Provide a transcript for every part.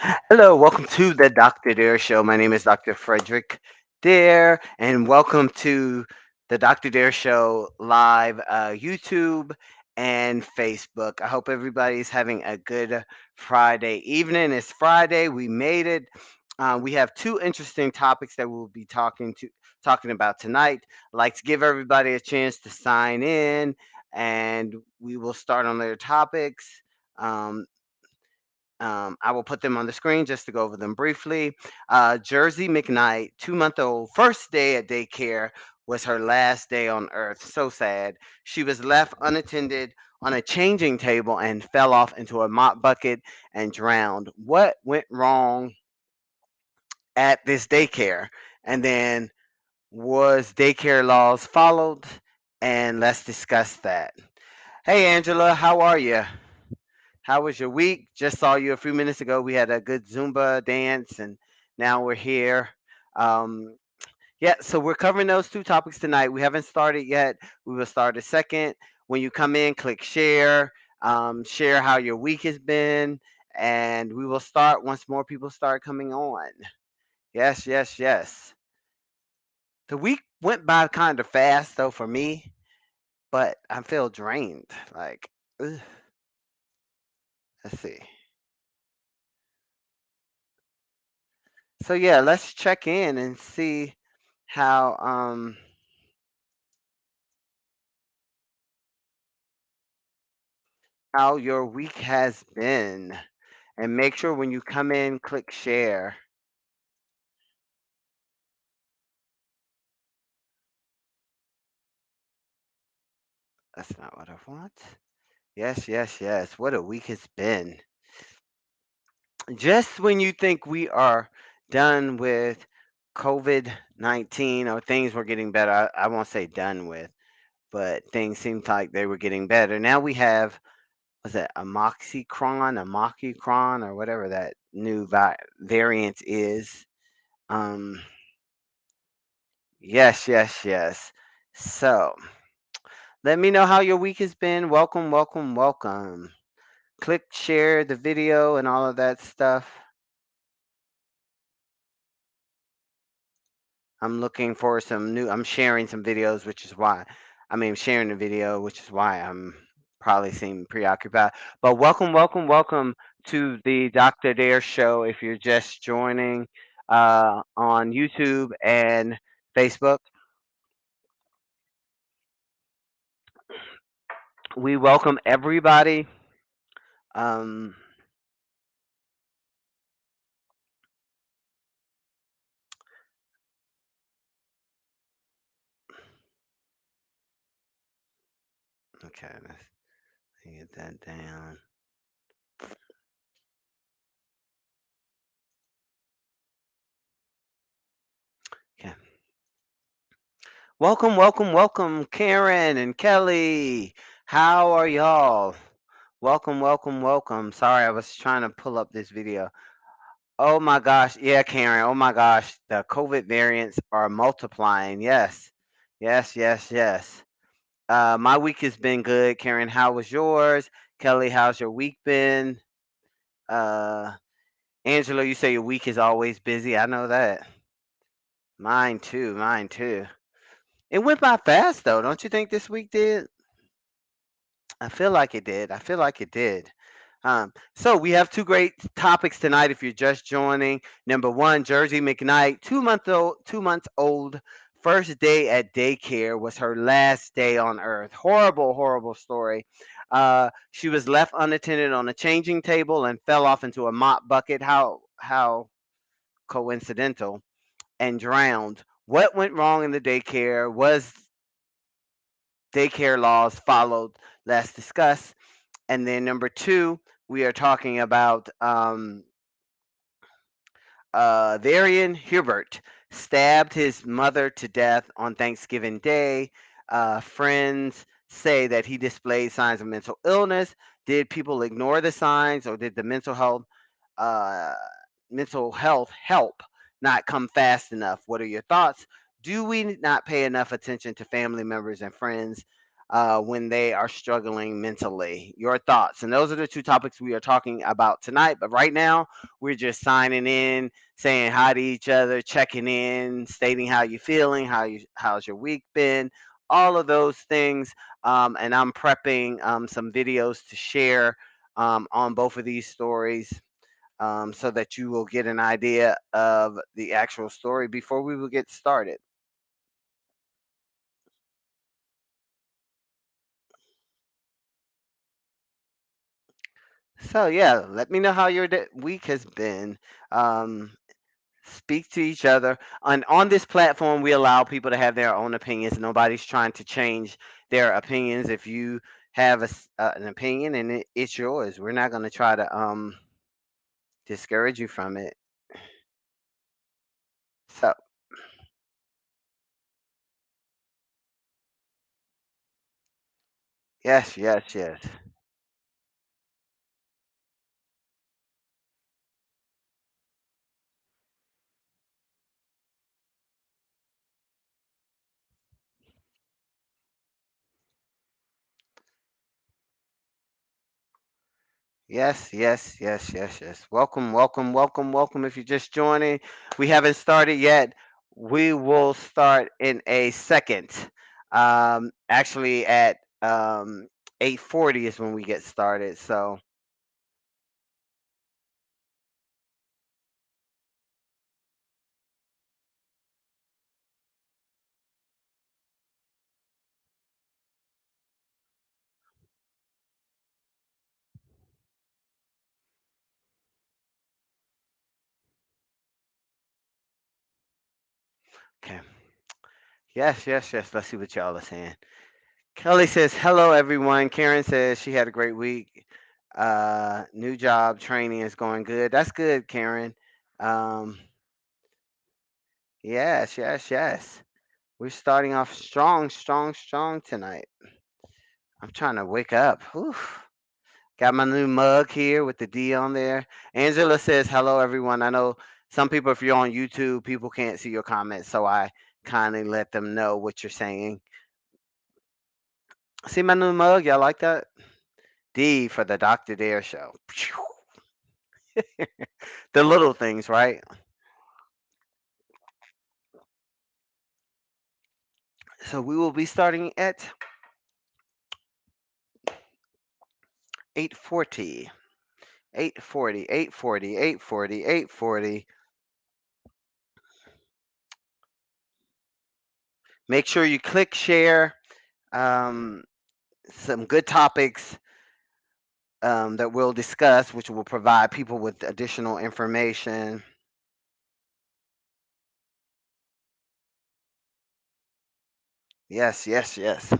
Hello, welcome to the Dr. Dare Show. My name is Dr. Frederick Dare, and welcome to the Dr. Dare Show live YouTube and Facebook. I hope everybody's having a good Friday evening. It's Friday. We made it. We have two interesting topics that we'll be talking about tonight. I'd like to give everybody a chance to sign in, and we will start on their topics. Um, I will put them on the screen just to go over them briefly. Jersi McKnight, 2 month old, first day at daycare was her last day on earth. So sad. She was left unattended on a changing table and fell off into a mop bucket and drowned. What went wrong at this daycare? And then, was daycare laws followed? And let's discuss that. Hey, Angela, how are you? How was your week? Just saw you a few minutes ago. We had a good Zumba dance, and now we're here. Um, yeah, so we're covering those two topics tonight. We haven't started yet. We will start a second. When you come in, click share, share how your week has been, and we will start once more people start coming on. Yes, yes, yes. The week went by kind of fast, though, for me, but I feel drained. Like, ugh, let's see. So yeah, let's check in and see how how your week has been. And make sure when you come in, click share. That's not what I want. Yes, yes, yes. What a week it's been. Just when you think we are done with COVID-19 or things were getting better, I won't say done with, but things seemed like they were getting better. Now we have, was it Amoxicron, or whatever that new variant is. Um, yes, yes, yes. So let me know how your week has been. Welcome, welcome, welcome. Click share the video and all of that stuff. I'm looking for some new. I'm sharing some videos, which is why. I mean, sharing the video, which is why I'm probably seem preoccupied. But welcome, welcome, welcome to the Dr. Dare Show. If you're just joining on YouTube and Facebook, we welcome everybody. Um, okay, let's get that down. Okay. Welcome, welcome, welcome, Karen and Kelly. How are y'all? Welcome, welcome, welcome. Sorry, I was trying to pull up this video. Oh my gosh. Yeah, Karen. Oh my gosh. The COVID variants are multiplying. Yes. Yes, yes, yes. My week has been good. Karen, how was yours? Kelly, how's your week been? Uh, Angela, you say your week is always busy. I know that. Mine too. Mine too. It went by fast though. Don't you think this week did? I feel like it did. I feel like it did. So we have two great topics tonight. If you're just joining, number one, Jersi McKnight, 2 months old, first day at daycare was her last day on earth. Horrible, horrible story. She was left unattended on a changing table and fell off into a mop bucket. How coincidental, and drowned. What went wrong in the daycare? Was daycare laws followed? Let's discuss. And then number two, we are talking about Varian Hibbert stabbed his mother to death on Thanksgiving Day. Friends say that he displayed signs of mental illness. Did people ignore the signs, or did the uh, mental health help not come fast enough? What are your thoughts? Do we not pay enough attention to family members and friends? when they are struggling mentally. Your thoughts. And those are the two topics we are talking about tonight. But right now, we're just signing in, saying hi to each other, checking in, stating how you're feeling, how's your week been, all of those things. And I'm prepping some videos to share on both of these stories, so that you will get an idea of the actual story before we will get started. So yeah, let me know how your week has been. Um, Speak to each other. On this platform, we allow people to have their own opinions. Nobody's trying to change their opinions. If you have an opinion and it's yours, we're not going to try to discourage you from it. So yes, yes, yes. Yes, yes, yes, yes, yes. Welcome, welcome, welcome, welcome. If you're just joining, we haven't started yet. We will start in a second. Actually, at 8:40 is when we get started. So, okay. Yes, yes, yes. Let's see what y'all are saying. Kelly says, "Hello, everyone." Karen says she had a great week. New job training is going good. That's good, Karen. Um, yes, yes, yes. We're starting off strong, strong, strong tonight. I'm trying to wake up. Whew. Got my new mug here with the D on there. Angela says, "Hello, everyone." I know some people, if you're on YouTube, people can't see your comments, so I kindly let them know what you're saying. See my new mug? Y'all like that? D for the Dr. Dare Show. The little things, right? So we will be starting at 8:40. 8:40, 8:40, 8:40, 8:40. Make sure you click share. Um, some good topics that we'll discuss, which will provide people with additional information. Yes, yes, yes.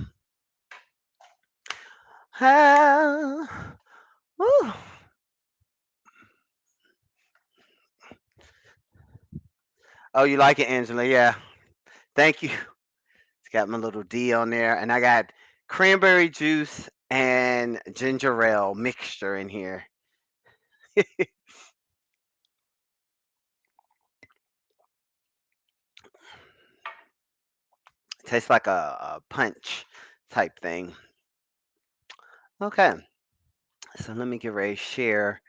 Ah, woo. Oh, you like it, Angela? Yeah. Thank you. It's got my little D on there, and I got cranberry juice and ginger ale mixture in here. Tastes like a punch type thing. Okay, so let me get ready to share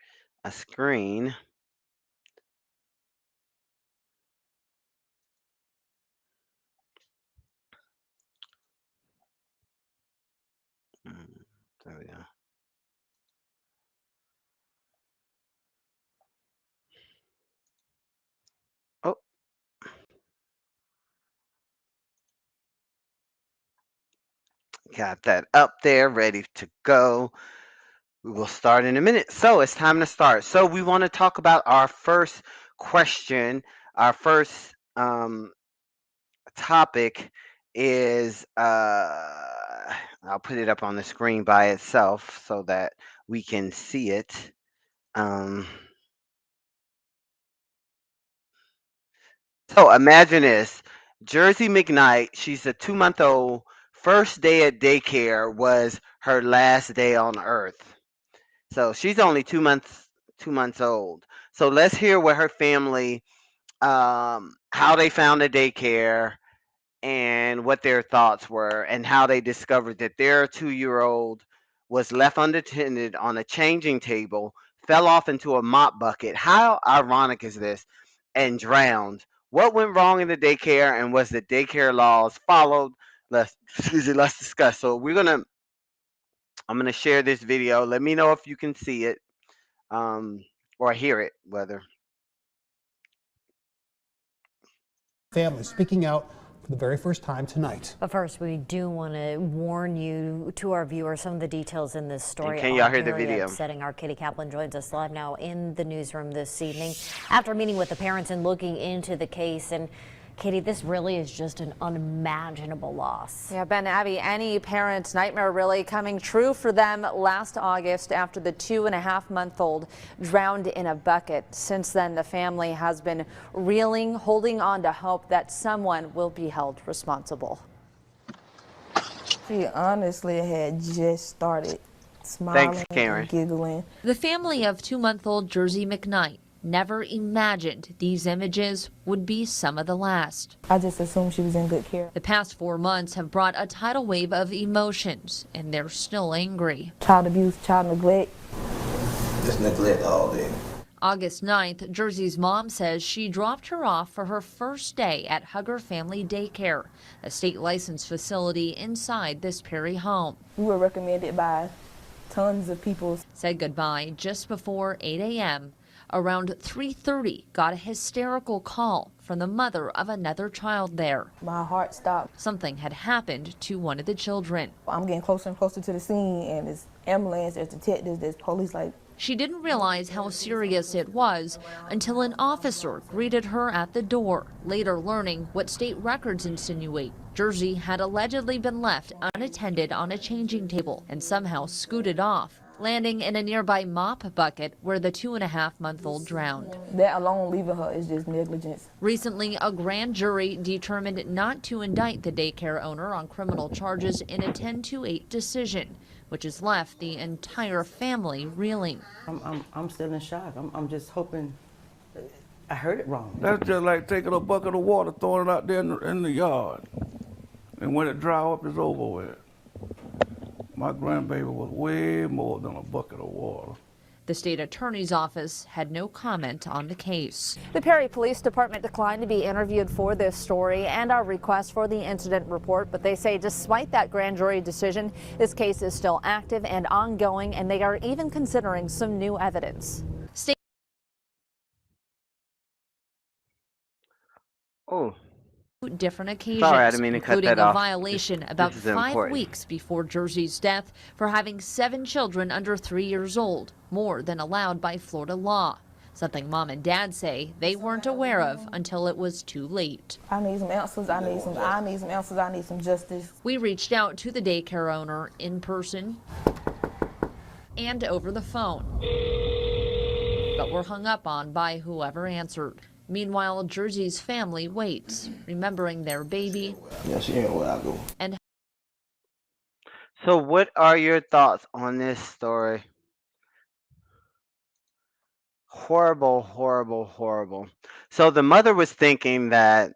a screen. Mm, There we go. Oh, got that up there, ready to go. We will start in a minute. So it's time to start. So we want to talk about our first question. Our first topic is I'll put it up on the screen by itself so that we can see it. Um, so imagine this: Jersi McKnight. She's a 2 month old. First day at daycare was her last day on Earth. So she's only 2 months old. So let's hear what her family, how they found a daycare, and what their thoughts were and how they discovered that their 2-year-old was left unattended on a changing table, fell off into a mop bucket. How ironic is this? And drowned. What went wrong in the daycare, and was the daycare laws followed? Let's discuss. So I'm gonna share this video. Let me know if you can see it, um, or hear it, whether. Family speaking out for the very first time tonight. But first, we do want to warn you, to our viewers, some of the details in this story Can y'all are hear the very video? upsetting. Our Katie Kaplan joins us live now in the newsroom this evening after meeting with the parents and looking into the case. And Katie, this really is just an unimaginable loss. Yeah, Ben, Abby, any parent's nightmare really coming true for them last August after the 2.5-month-old drowned in a bucket. Since then, the family has been reeling, holding on to hope that someone will be held responsible. She honestly had just started smiling. Thanks, Karen. And giggling. The family of 2-month-old Jersi McKnight never imagined these images would be some of the last. I just assumed she was in good care. The past 4 months have brought a tidal wave of emotions, and they're still angry. Child abuse, child neglect. Just neglect all day. August 9th, Jersi's mom says she dropped her off for her first day at Hugger Family Daycare, a state licensed facility inside this Perry home. We were recommended by tons of people. Said goodbye just before 8 a.m. Around 3:30, got a hysterical call from the mother of another child there. My heart stopped. Something had happened to one of the children. I'm getting closer and closer to the scene, and there's ambulance, there's detectives, there's police. Like, She didn't realize how serious it was until an officer greeted her at the door, later learning what state records insinuate Jersi had allegedly been left unattended on a changing table and somehow scooted off, landing in a nearby mop bucket where the 2.5-month-old drowned. that alone leaving her is just negligence. Recently, a grand jury determined not to indict the daycare owner on criminal charges in a 10-8 decision, which has left the entire family reeling. I'm still in shock. I'm just hoping I heard it wrong. That's just like taking a bucket of water, throwing it out there in the yard. And when it dry up, it's over with. My grandbaby was way more than a bucket of water. The state attorney's office had no comment on the case. The Perry Police Department declined to be interviewed for this story and our request for the incident report, but they say despite that grand jury decision, this case is still active and ongoing, and they are even considering some new evidence. Oh. Different occasions, Sorry, I didn't mean to cut including that a off. violation about This is 5 important. weeks before Jersi's death for having 7 children under 3 years old, more than allowed by Florida law. Something mom and dad say they weren't aware of until it was too late. I need some answers. I need some answers. I need some justice. We reached out to the daycare owner in person and over the phone, but were hung up on by whoever answered. Meanwhile, Jersi's family waits, remembering their baby. Yeah, she ain't where I go. And So, what are your thoughts on this story? Horrible, horrible, horrible. So the mother was thinking that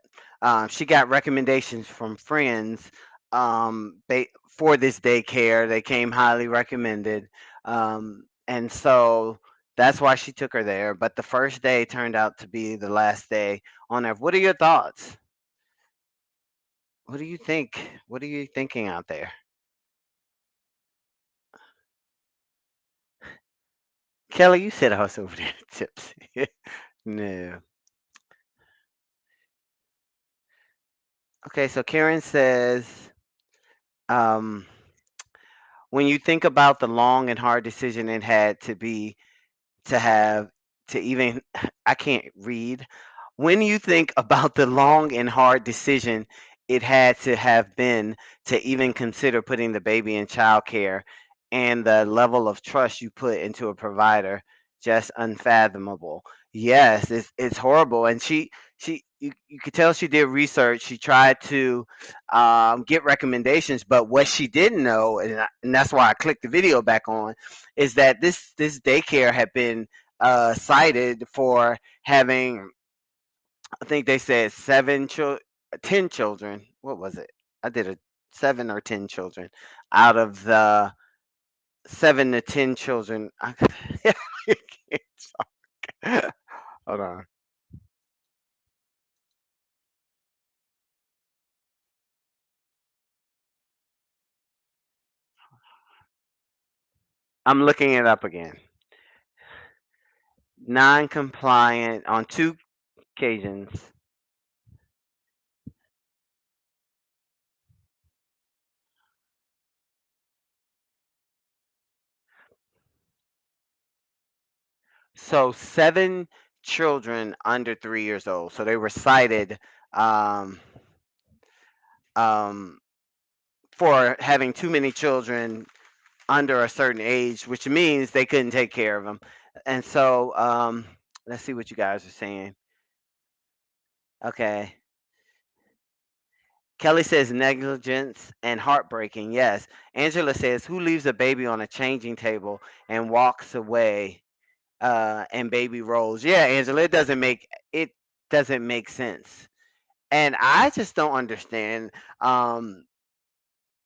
she got recommendations from friends for this daycare. They came highly recommended, and so that's why she took her there. But the first day turned out to be the last day on Earth. What are your thoughts? What do you think? What are you thinking out there? Kelly, you sit us over there, tips. No. Okay, so Karen says, um, when you think about the long and hard decision it had to have to even, I can't read. When you think about the long and hard decision it had to have been to even consider putting the baby in childcare and the level of trust you put into a provider, just unfathomable. Yes, it's horrible. And you could tell she did research. She tried to get recommendations, but what she didn't know, and that's why I clicked the video back on, is that this daycare had been cited for having, I think they said 7 children, 10 children. What was it? I did a 7 or 10 children out of the 7 to 10 children. I can't talk. Hold on. I'm looking it up again. Non-compliant on 2 occasions. So 7 children under 3 years old. So they were cited um, um, for having too many children under a certain age, which means they couldn't take care of them. And so let's see what you guys are saying. Okay. Kelly says negligence and heartbreaking. Yes. Angela says, who leaves a baby on a changing table and walks away and baby rolls? Yeah, Angela, it doesn't make sense. And I just don't understand um,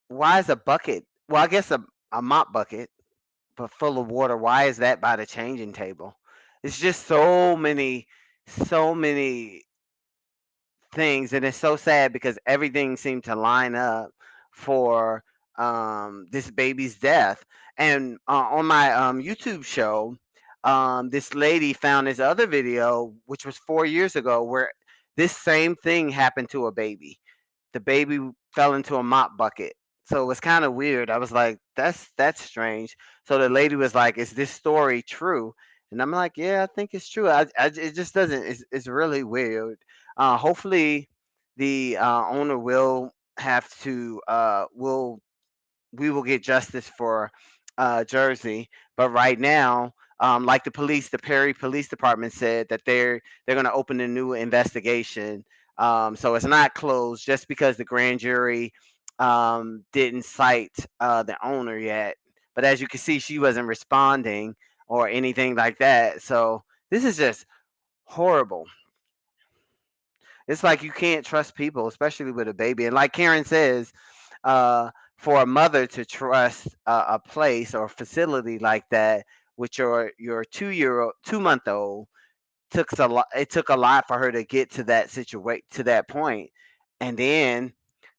why is a bucket, well, I guess a mop bucket, but full of water, why is that by the changing table? It's just so many things, and it's so sad because everything seemed to line up for this baby's death. And on my YouTube show, this lady found this other video, which was 4 years ago, where this same thing happened to a baby. The baby fell into a mop bucket. So it was kind of weird. I was like, that's strange. So the lady was like, "Is this story true?" And I'm like, "Yeah, I think it's true. It just doesn't. It's really weird. Hopefully, the owner will have to will we will get justice for Jersey. But right now, like the Perry Police Department said that they're going to open a new investigation. So it's not closed just because the grand jury didn't cite the owner yet. But as you can see, she wasn't responding or anything like that. So this is just horrible. It's like you can't trust people, especially with a baby. And like Karen says, for a mother to trust a place or facility like that with your 2 month old took a lot. It took a lot for her to get to that situation to that point. And then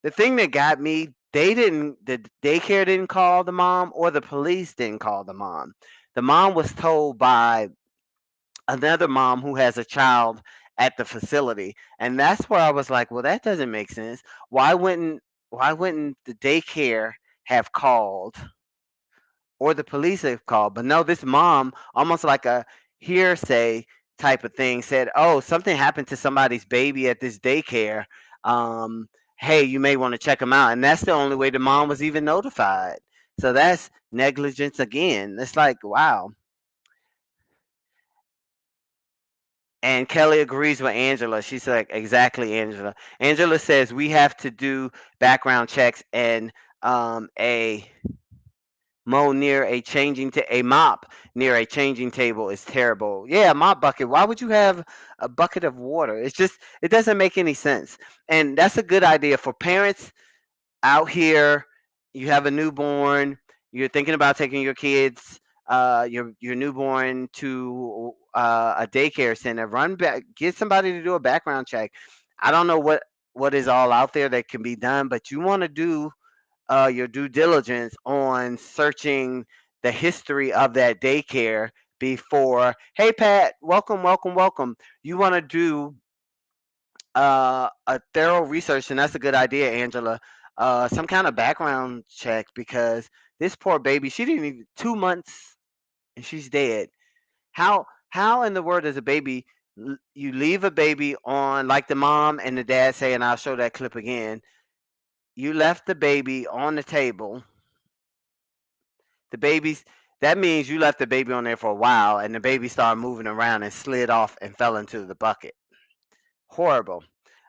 the thing that got me, the daycare didn't call the mom or the police didn't call the mom. The mom was told by another mom who has a child at the facility. And that's where I was like, well, that doesn't make sense. Why wouldn't the daycare have called or the police have called? But no, this mom, almost like a hearsay type of thing, said, "Oh, something happened to somebody's baby at this daycare. Um, hey, you may want to check them out." And that's the only way the mom was even notified. So that's negligence again. It's like, wow. And Kelly agrees with Angela. She's like, exactly, Angela. Angela says we have to do background checks and a a mop near a changing table is terrible. Yeah, a mop bucket. Why would you have a bucket of water? It doesn't make any sense. And that's a good idea for parents out here. You have a newborn, you're thinking about taking your kids, your newborn to a daycare center. Run back, get somebody to do a background check. I don't know what is all out there that can be done, but you want to do your due diligence on searching the history of that daycare before. Hey, Pat, welcome, welcome, welcome. You want to do a thorough research, and that's a good idea, Angela. Some kind of background check because this poor baby, she didn't even 2 months and she's dead. How in the world does a baby you leave a baby on like the mom and the dad say, and I'll show that clip again. You left the baby on the table. The baby's That means you left the baby on there for a while, and the baby started moving around and slid off and fell into the bucket. Horrible.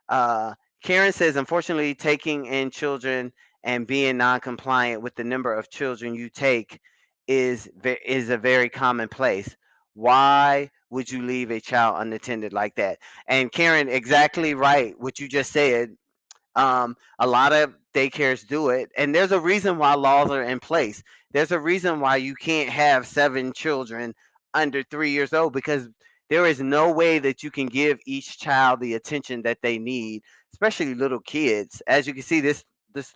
Uh, Karen says, unfortunately, taking in children and being non-compliant with the number of children you take is a very commonplace. Why would you leave a child unattended like that? And Karen, exactly right. What you just said. A lot of daycares do it, and there's a reason why laws are in place. There's a reason why you can't have 7 children under 3 years old, because there is no way that you can give each child the attention that they need, especially little kids. As you can see, this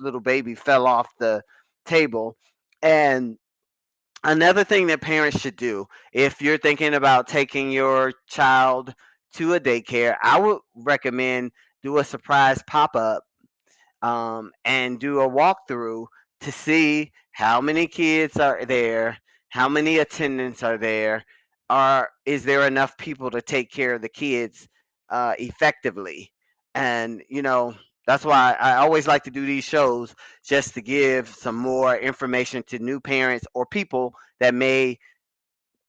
little baby fell off the table. And another thing that parents should do, if you're thinking about taking your child to a daycare, I would recommend do a surprise pop-up, and do a walkthrough to see how many kids are there, how many attendants are there, or is there enough people to take care of the kids effectively. And that's why I always like to do these shows, just to give some more information to new parents or people that may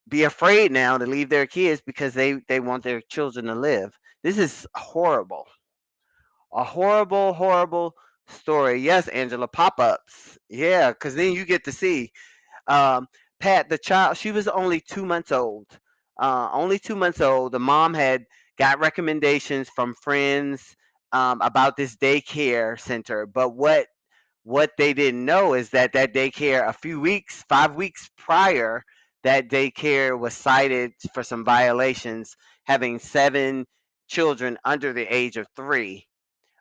be afraid now to leave their kids because they want their children to live. This is horrible, a horrible, horrible story. Yes, Angela, pop ups. Yeah, because then you get to see, um, Pat, the child. She was only 2 months old. Only 2 months old. The mom had got recommendations from friends about this daycare center, but what they didn't know is that that daycare, a few weeks, 5 weeks prior, that daycare was cited for some violations, having 7 children under the age of 3.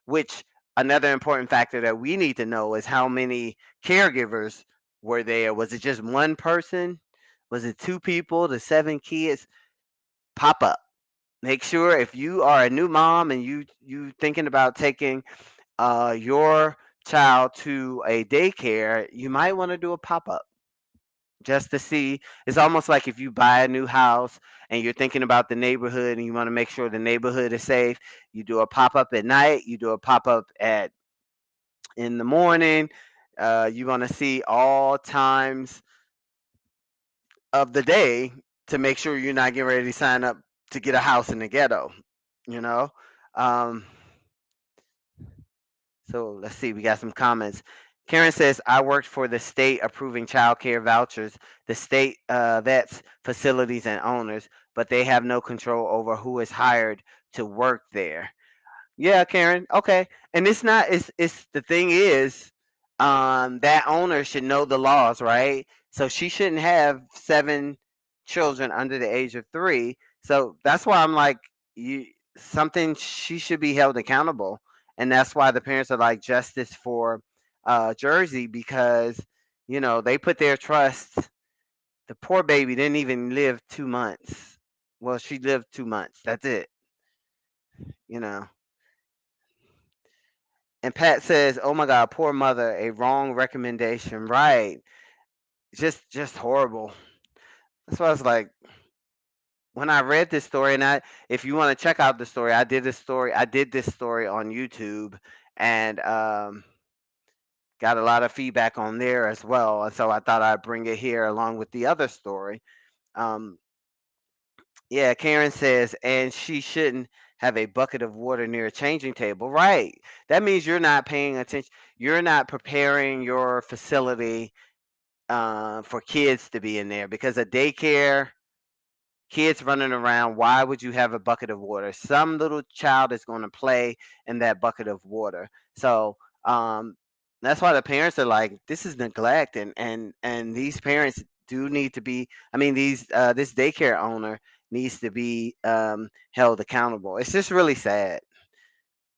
Which, another important factor that we need to know is how many caregivers were there. Was it just one person? Was it 2 people to 7 kids? Pop up. Make sure, if you are a new mom and you thinking about taking your child to a daycare, you might want to do a pop up just to see. It's almost like if you buy a new house and you're thinking about the neighborhood and you want to make sure the neighborhood is safe. You do a pop up at night. You do a pop up at in the morning. You want to see all times of the day to make sure you're not getting ready to sign up to get a house in the ghetto. You know. Um, so let's see. We got some comments. Karen says, "I worked for the state approving child care vouchers, the state vets facilities and owners, but they have no control over who is hired to work there." Yeah, Karen. Okay. And it's not it's the thing is, that owner should know the laws, right? So she shouldn't have 7 children under the age of 3. So that's why I'm like, you something she should be held accountable. And that's why the parents are like justice for Jersey, because they put their trust. The poor baby didn't even live 2 months. Well, she lived 2 months. That's it, you know. And Pat says, "Oh my God, poor mother, a wrong recommendation." Right. Just horrible. That's why I was like, when I read this story, and if you want to check out the story, I did this story on YouTube, and got a lot of feedback on there as well. And so I thought I'd bring it here along with the other story. Um, yeah, Karen says, and she shouldn't have a bucket of water near a changing table. Right. That means you're not paying attention. You're not preparing your facility for kids to be in there, because a daycare, kids running around, why would you have a bucket of water? Some little child is going to play in that bucket of water. So that's why the parents are like, this is neglect, and these parents do need to be. I mean, this daycare owner needs to be held accountable. It's just really sad.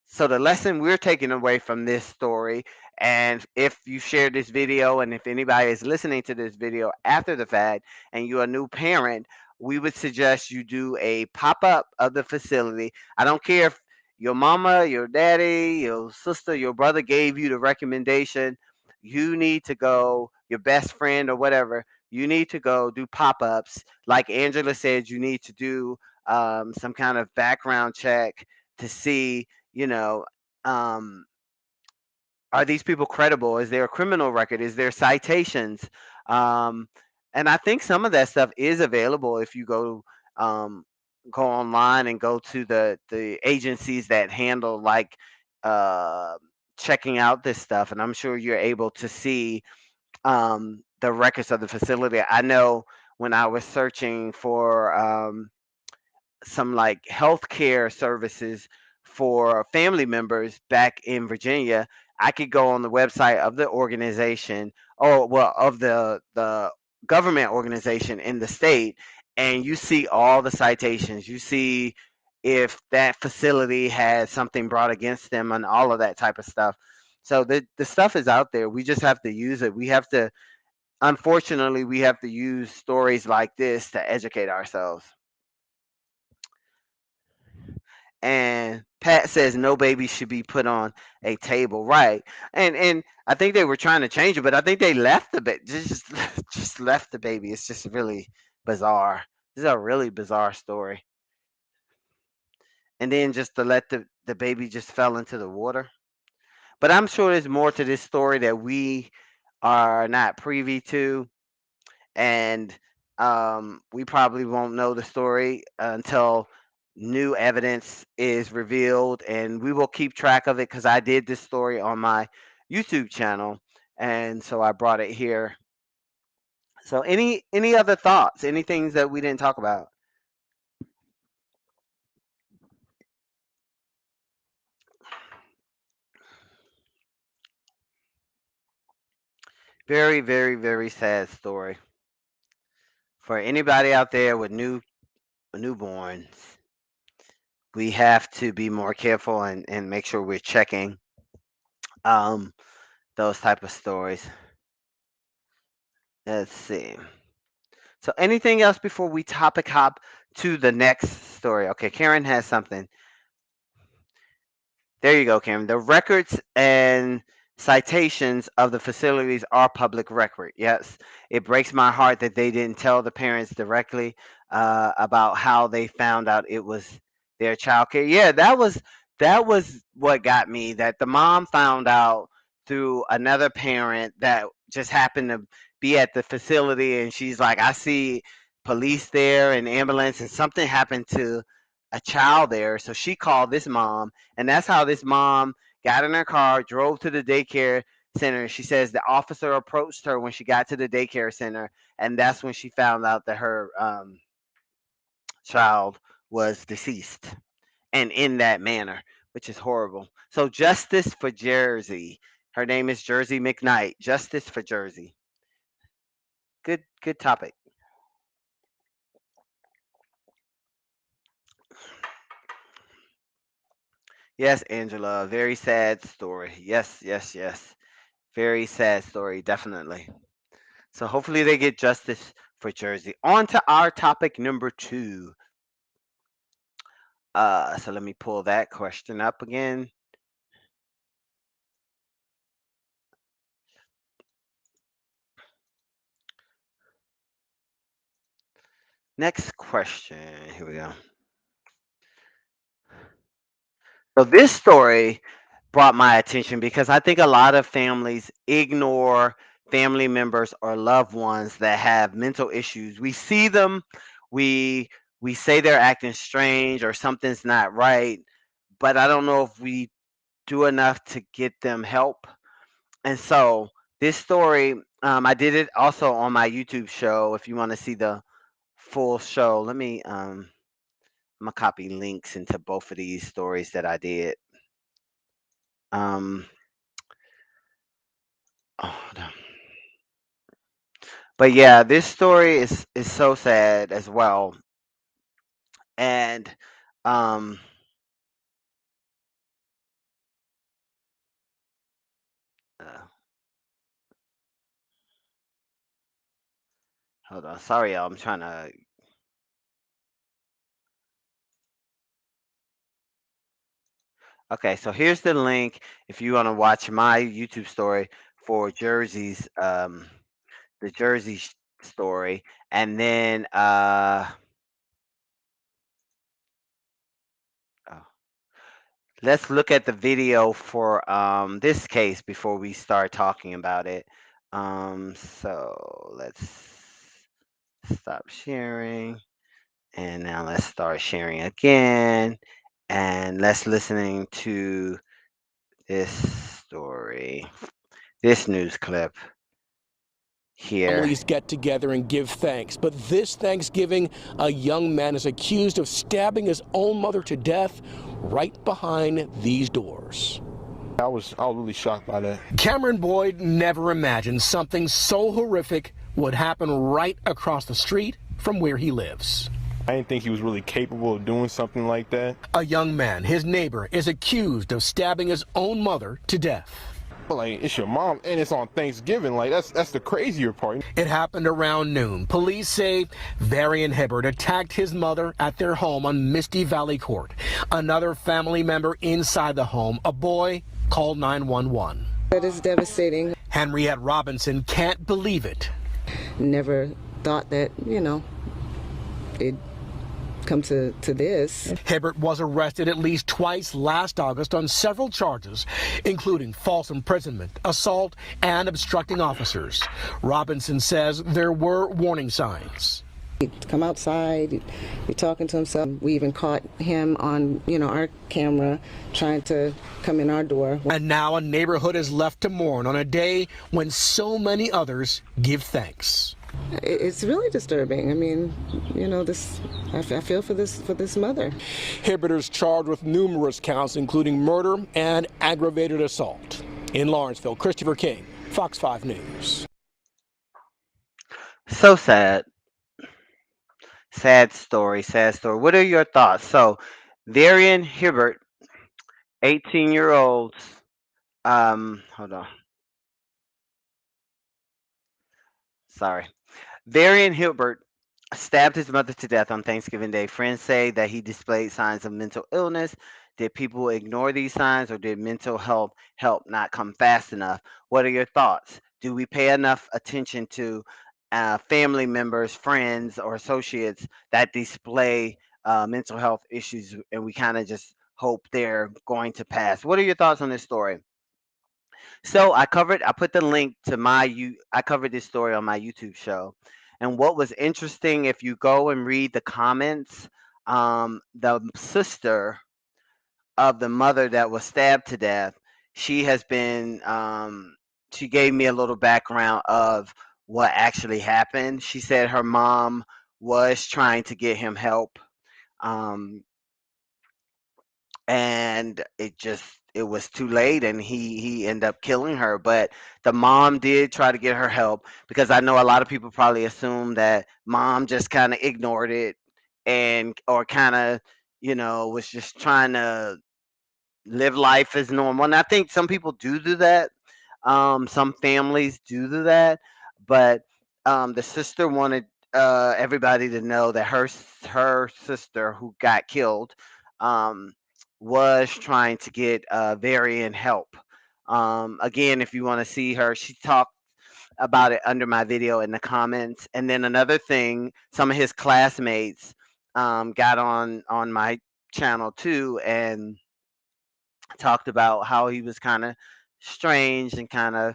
So the lesson we're taking away from this story, and if you share this video, and if anybody is listening to this video after the fact, and you're a new parent, we would suggest you do a pop-up of the facility. I don't care if your mama, your daddy, your sister, your brother gave you the recommendation. You need to go, your best friend or whatever, you need to go do pop-ups. Like Angela said, you need to do some kind of background check to see, you know, um, are these people credible? Is there a criminal record? Is there citations? Um, and I think some of that stuff is available if you um, go online and go to the agencies that handle, like, uh, checking out this stuff, and I'm sure you're able to see the records of the facility. I know when I was searching for some like healthcare services for family members back in Virginia, I could go on the website of the organization, or well, of the government organization in the state, and you see all the citations. You see if that facility has something brought against them and all of that type of stuff. So the stuff is out there. We just have to use it. We have to, unfortunately, we have to use stories like this to educate ourselves. And Pat says no baby should be put on a table, right? And I think they were trying to change it, but I think they left the baby, just left the baby. It's just really bizarre. This is a really bizarre story. And then just to let the baby just fell into the water. But I'm sure there's more to this story that we are not privy to, and we probably won't know the story until new evidence is revealed, and we will keep track of it because I did this story on my YouTube channel, and so I brought it here. So any other thoughts, any things that we didn't talk about? Very, very, very sad story for anybody out there with newborns. We have to be more careful and make sure we're checking um those type of stories. Let's see. So anything else before we topic hop to the next story? Okay, Karen has something. There you go, Karen. The records and citations of the facilities are public record. Yes, it breaks my heart that they didn't tell the parents directly about how they found out it was their child care. Yeah, that was what got me. That the mom found out through another parent that just happened to be at the facility, and she's like, "I see police there and ambulance, and something happened to a child there." So she called this mom, and that's how this mom got in her car, drove to the daycare center. She says the officer approached her when she got to the daycare center, and that's when she found out that her child was deceased and in that manner, which is horrible. So, justice for Jersey. Her name is Jersi McKnight. Justice for Jersey. Good topic. Yes, Angela. Very sad story. Yes, yes, yes. Very sad story, definitely. So hopefully they get justice for Jersey. On to our topic number two. So let me pull that question up again. Next question. Here we go. So this story brought my attention because I think a lot of families ignore family members or loved ones that have mental issues. We see them, we we say they're acting strange or something's not right, but I don't know if we do enough to get them help. And so this story, I did it also on my YouTube show. If you want to see the full show, I'm gonna copy links into both of these stories that I did. Um, oh, hold on. But yeah, this story is so sad as well. And um, uh, hold on, sorry, y'all. I'm trying to. Okay, so here's the link if you want to watch my YouTube story for the Jersey story, and then oh, let's look at the video for this case before we start talking about it. So let's stop sharing, and now let's start sharing again, and let's listening to this story, this news clip. here. Families get together and give thanks, but this Thanksgiving, a young man is accused of stabbing his own mother to death right behind these doors. I was really shocked by that. Cameron Boyd never imagined something so horrific would happen right across the street from where he lives. I didn't think he was really capable of doing something like that. A young man, his neighbor, is accused of stabbing his own mother to death. Like, it's your mom, and it's on Thanksgiving. Like, that's the crazier part. It happened around noon. Police say Varian Hibbert attacked his mother at their home on Misty Valley Court. Another family member inside the home, a boy, called 911. That is devastating. Henriette Robinson can't believe it. Never thought that, it'd come to this. Hibbert was arrested at least twice last August on several charges, including false imprisonment, assault, and obstructing officers. Robinson says there were warning signs. He'd come outside, be talking to himself. We even caught him on, our camera trying to come in our door. And now a neighborhood is left to mourn on a day when so many others give thanks. It's really disturbing. I mean, I feel for this mother. Hibbert is charged with numerous counts, including murder and aggravated assault. In Lawrenceville, Christopher King, Fox 5 News. So sad. Sad story, sad story. What are your thoughts? So, Varian Hibbert, 18-year-old, hold on. Sorry. Varian Hibbert stabbed his mother to death on Thanksgiving Day. Friends say that he displayed signs of mental illness. Did people ignore these signs, or did mental health help not come fast enough? What are your thoughts? Do we pay enough attention to family members, friends, or associates that display mental health issues, and we kind of just hope they're going to pass? What are your thoughts on this story? So I put the link to I covered this story on my YouTube show. And what was interesting, if you go and read the comments, the sister of the mother that was stabbed to death, she has been, she gave me a little background of what actually happened. She said her mom was trying to get him help. And it was too late, and he ended up killing her. But the mom did try to get her help, because I know a lot of people probably assume that mom just kind of ignored it, or kind of was just trying to live life as normal. And I think some people do that. Some families do that, but the sister wanted everybody to know that her sister, who got killed, was trying to get Varian help. Again, if you want to see her, she talked about it under my video in the comments. And then another thing, some of his classmates got on my channel too, and talked about how he was kind of strange and kind of,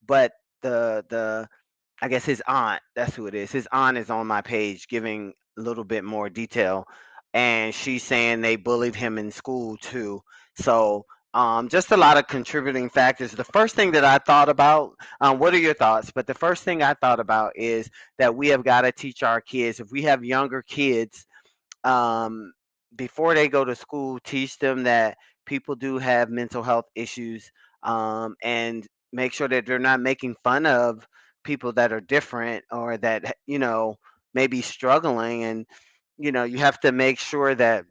but the I guess his aunt, that's who it is. His aunt is on my page giving a little bit more detail, and she's saying they bullied him in school too. So just a lot of contributing factors. The first thing that I thought about, what are your thoughts? But the first thing I thought about is that we have got to teach our kids, if we have younger kids, before they go to school, teach them that people do have mental health issues, and make sure that they're not making fun of people that are different, or that may be struggling. And you have to make sure that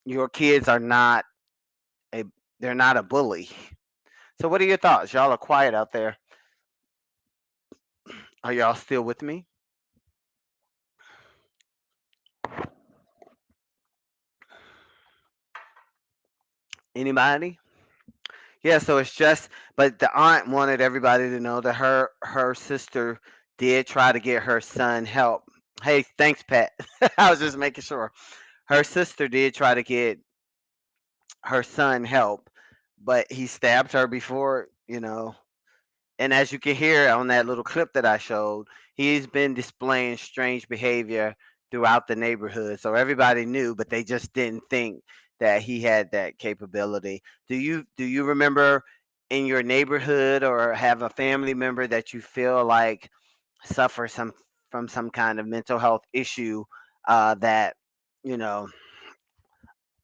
your kids are not they're not a bully. So what are your thoughts? Y'all are quiet out there. Are y'all still with me? Anybody? Yeah, so it's just, but the aunt wanted everybody to know that her sister did try to get her son help. Hey, thanks, Pat. I was just making sure. Her sister did try to get her son help, but he stabbed her before, And as you can hear on that little clip that I showed, he's been displaying strange behavior throughout the neighborhood. So everybody knew, but they just didn't think that he had that capability. Do you remember in your neighborhood or have a family member that you feel like suffer from some kind of mental health issue, that you know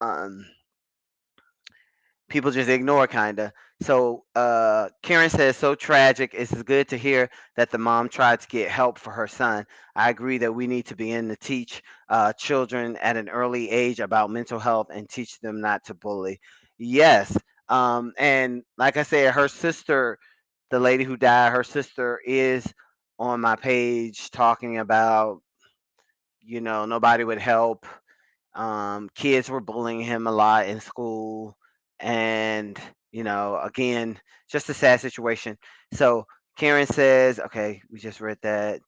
um, people just ignore, kind of. So Karen says, so tragic. It's good to hear that the mom tried to get help for her son. I agree that we need to begin to teach children at an early age about mental health and teach them not to bully. Yes. And like I said, her sister, the lady who died, her sister is on my page talking about, nobody would help. Kids were bullying him a lot in school, and again, just a sad situation. So Karen says, okay, we just read that.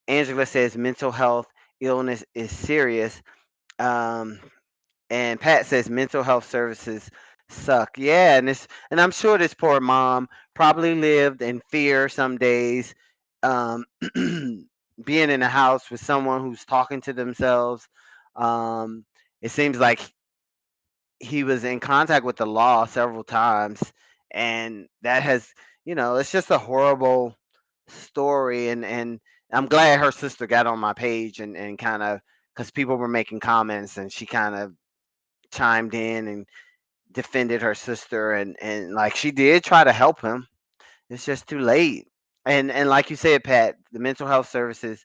Angela says mental health illness is serious. Um, and Pat says mental health services suck. Yeah, and I'm sure this poor mom probably lived in fear some days, um, being in a house with someone who's talking to themselves. Um, it seems like he was in contact with the law several times, and that has, it's just a horrible story. And I'm glad her sister got on my page and kind of, because people were making comments, and she kind of chimed in and defended her sister, and like she did try to help him. It's just too late. And like you said, Pat, the mental health services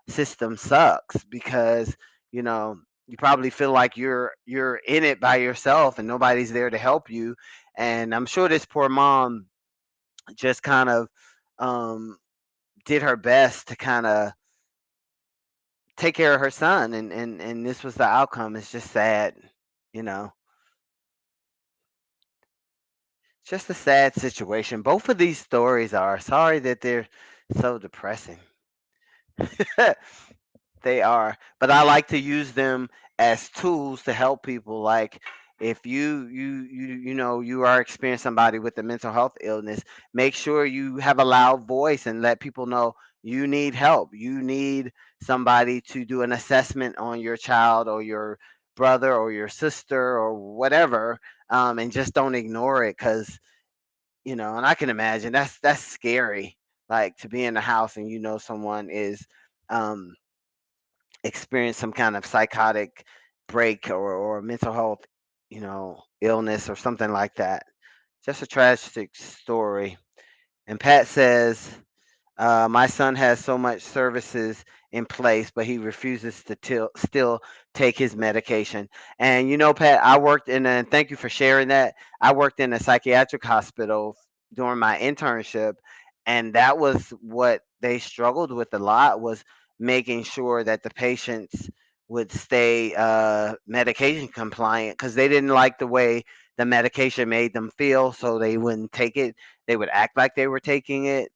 system sucks because, you know, you probably feel like you're in it by yourself and nobody's there to help you. And I'm sure this poor mom just kind of um did her best to kind of take care of her son, and this was the outcome. It's just sad, you know. Just a sad situation. Both of these stories are. Sorry that they're so depressing. They are, but I like to use them as tools to help people. Like if you are experiencing somebody with a mental health illness, make sure you have a loud voice and let people know you need help. You need somebody to do an assessment on your child or your brother or your sister or whatever, and just don't ignore it, because and I can imagine that's scary. Like to be in the house and someone is um experience some kind of psychotic break or mental health, illness or something like that. Just a tragic story. And Pat says, my son has so much services in place, but he refuses to still take his medication. And Pat, I worked thank you for sharing that. I worked in a psychiatric hospital during my internship, and that was what they struggled with a lot, was making sure that the patients would stay medication compliant, because they didn't like the way the medication made them feel, so they wouldn't take it. They would act like they were taking it,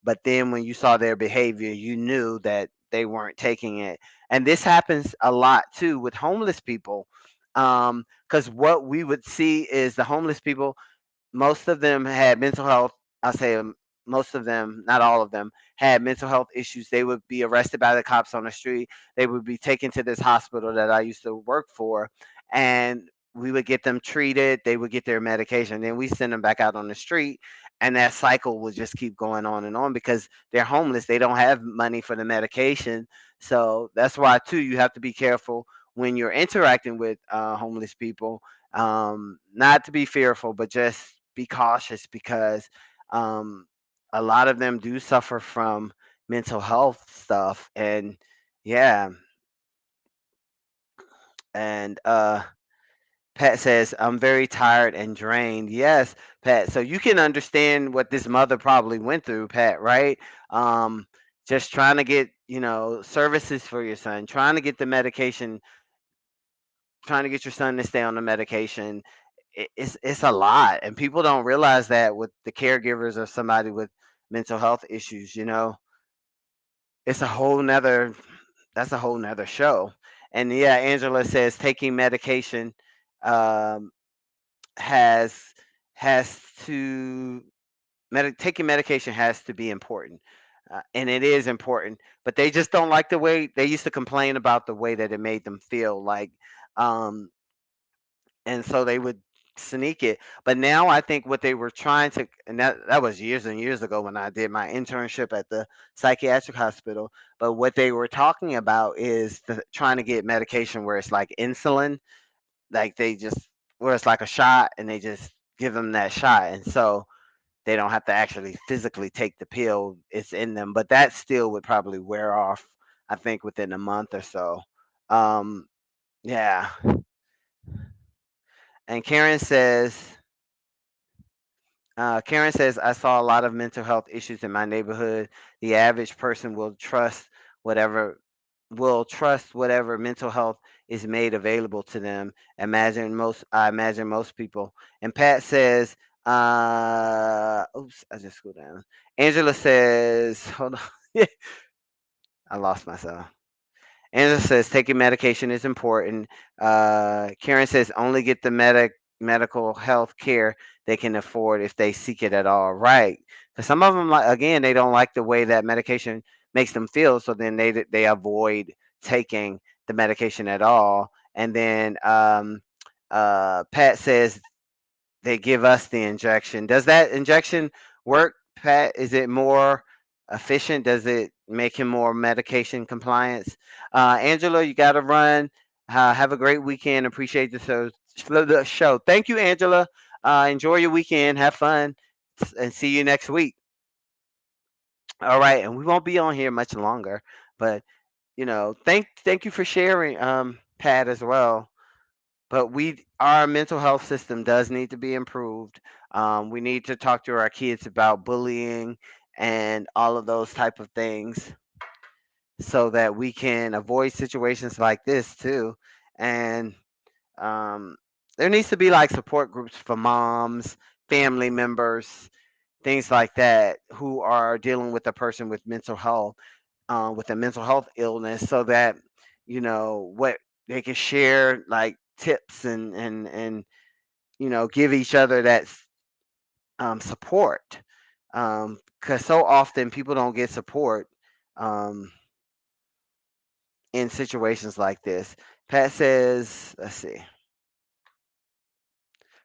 but then when you saw their behavior, you knew that they weren't taking it. And this happens a lot too with homeless people. Because what we would see is the homeless people, most of them had mental health. I'll say most of them, not all of them, had mental health issues. They would be arrested by the cops on the street. They would be taken to this hospital that I used to work for, and we would get them treated. They would get their medication. Then we send them back out on the street, and that cycle would just keep going on and on because they're homeless. They don't have money for the medication. So that's why too you have to be careful when you're interacting with homeless people, not to be fearful, but just be cautious because um, a lot of them do suffer from mental health stuff. And yeah, and Pat says, I'm very tired and drained. Yes, Pat. So you can understand what this mother probably went through, Pat, right? Um, just trying to get, services for your son, trying to get the medication, trying to get your son to stay on the medication. It's a lot, and people don't realize that with the caregivers of somebody with mental health issues. It's a whole nother. That's a whole nother show. And yeah, Angela says taking medication um, has to taking medication has to be important, and it is important. But they just don't like the way they used to complain about the way that it made them feel like, um, and so they would sneak it. But now I think what they were trying to, and that was years and years ago when I did my internship at the psychiatric hospital. But what they were talking about is trying to get medication where it's like insulin, like they just where it's like a shot, and they just give them that shot, and so they don't have to actually physically take the pill. It's in them, but that still would probably wear off. I think within a month or so. Um, yeah. And Karen says, I saw a lot of mental health issues in my neighborhood. The average person whatever will trust whatever mental health is made available to them. I imagine most people. And Pat says, oops, I just scrolled down. Angela says, hold on. I lost myself. Angela says taking medication is important. Karen says only get the medical health care they can afford if they seek it at all. Right? Because some of them, like again, they don't like the way that medication makes them feel, so then they avoid taking the medication at all. And then Pat says they give us the injection. Does that injection work, Pat? Is it more efficient? Does it make him more medication compliance? Angela, you got to run. Have a great weekend. Appreciate the show. Thank you, Angela. Enjoy your weekend. Have fun, and see you next week. All right, and we won't be on here much longer, but thank you for sharing, Pat, as well. But our mental health system does need to be improved. We need to talk to our kids about bullying and all of those type of things so that we can avoid situations like this too. And um, there needs to be like support groups for moms, family members, things like that, who are dealing with a person with a mental health illness, so that what they can share, like tips and give each other that support, because so often people don't get support um, in situations like this. Pat says, let's see.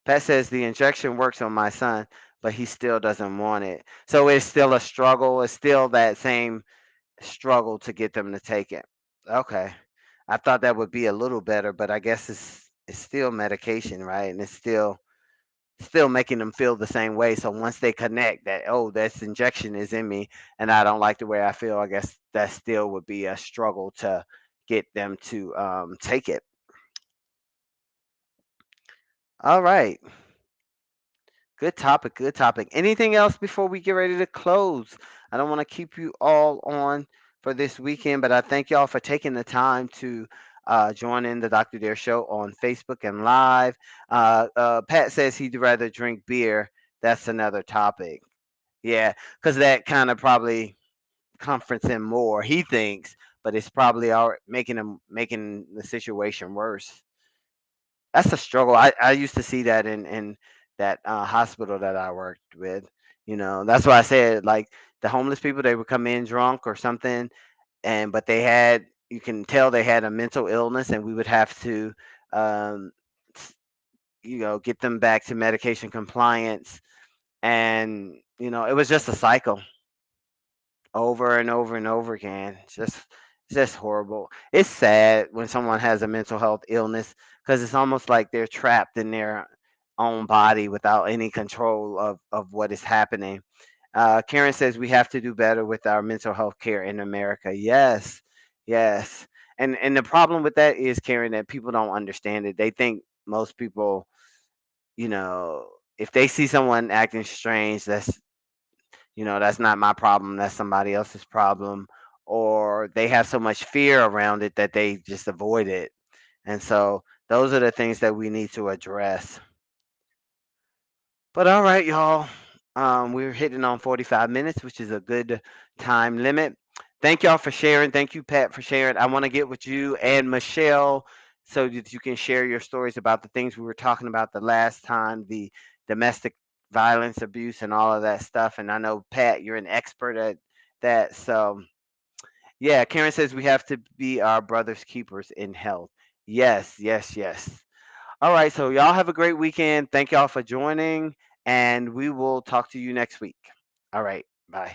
Pat says the injection works on my son, but he still doesn't want it. So it's still a struggle. It's still that same struggle to get them to take it. Okay. I thought that would be a little better, but I guess it's still medication, right? And it's still making them feel the same way. So once they connect that, oh, this injection is in me and I don't like the way I feel, I guess that still would be a struggle to get them to take it. All right. Good topic. Good topic. Anything else before we get ready to close? I don't want to keep you all on for this weekend, but I thank y'all for taking the time to join in the Dr. Dare Show on Facebook and live. Pat says he'd rather drink beer. That's another topic. Yeah, because that kind of probably comforts him more, he thinks, but it's probably making the situation worse. That's a struggle. I used to see that in that hospital that I worked with. That's why I said, like, the homeless people, they would come in drunk or something, and but you can tell they had a mental illness, and we would have to um, get them back to medication compliance, and it was just a cycle over and over and over again. It's just horrible. It's sad when someone has a mental health illness, because it's almost like they're trapped in their own body without any control of what is happening. Karen says we have to do better with our mental health care in America. Yes, yes. And the problem with that is, Karen, that people don't understand it. They think most people, you know, if they see someone acting strange, that's not my problem, that's somebody else's problem, or they have so much fear around it that they just avoid it. And so those are the things that we need to address. But all right, y'all. We're hitting on 45 minutes, which is a good time limit. Thank y'all for sharing. Thank you, Pat, for sharing. I want to get with you and Michelle so that you can share your stories about the things we were talking about the last time, the domestic violence, abuse, and all of that stuff. And I know, Pat, you're an expert at that. So, yeah, Karen says we have to be our brother's keepers in health. Yes, yes, yes. All right, so y'all have a great weekend. Thank y'all for joining, and we will talk to you next week. All right, bye.